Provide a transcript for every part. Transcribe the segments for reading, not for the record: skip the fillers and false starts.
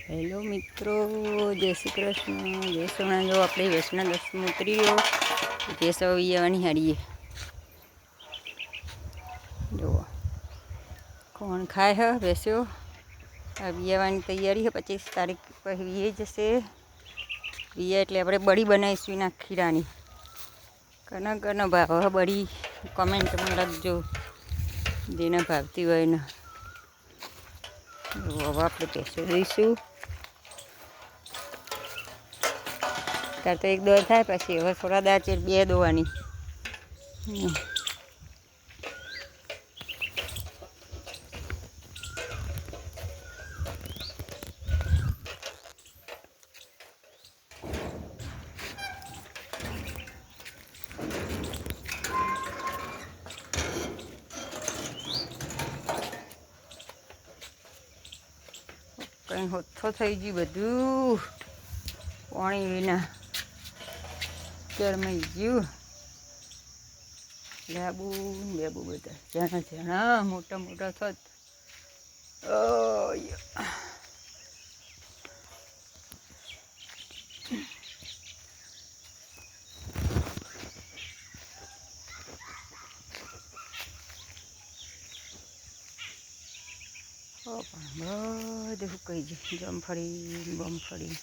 Hello મિત્રો, જય શ્રી કૃષ્ણ, જય સોના. જો આપણે વેસના 10 ઉતરી ગયો કેસવ આવવાની હારીએ જુઓ કોણ ખાય હ બેસ્યો. આવવાની તૈયારી છે. 25 તારીખ પછી વીએ જશે. વીએ એટલે આપણે બળી બનાવીશું ના ખીરાની. કનો ભાવ હ બળી કોમેન્ટમાં લખજો, જેને ભાવતી હોય ને. હવે આપણે પેસો દઈશું. ત્યારે તો એક દોડ થાય, પછી હવે થોડા દાળ છે 2 દોવાની. કંઈ હોથો થઈ ગયું બધું પાણી વિના ગરમાઈ ગયું. લેબુ લેબુ બધા જણા જણા મોટા મોટા થત. પણ બધું સુકાઈ જાય. જમફળી બમફળી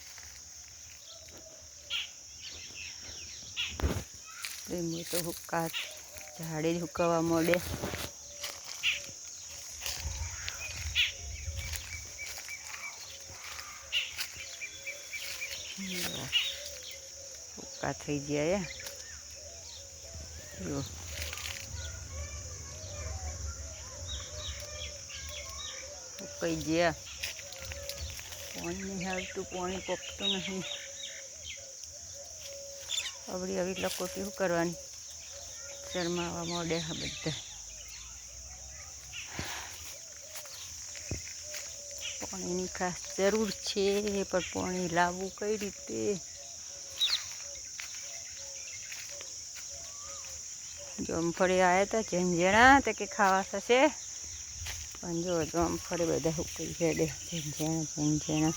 લીંબુ તો હુક્કા ઝાડે જ હુકાવા મળે. હુક્કા થઈ ગયા જો. હુકાઈ ગયા. પાણી નહીં આવતું, પાણી પકતું નહીં. આવડી આવી લકોટી શું કરવાની? શરમાવા મોડે હા બધા. પાણીની ખાસ જરૂર છે, પણ પાણી લાવવું કઈ રીતે? જમફળી આવ્યા હતા ઝંઝણા તે કે ખાવા થશે, પણ જો જમફળી બધા સુકાઈ ગયા. ઝંઝણા ઝંઝણા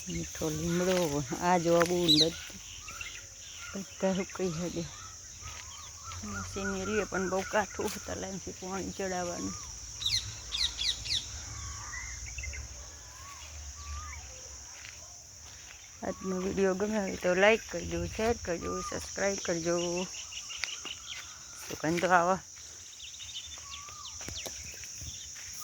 મીઠો લીમડો આ જોબું બધા સુકાઈ ગયા. મશીનરી પણ બહુ કાઠું તલાઈથી પાણી ચડાવવાનું. આજનો વિડીયો ગમે હોય તો લાઈક કરજો, શેર કરજો, સબસ્ક્રાઈબ કરજો. સુગંધ આવો.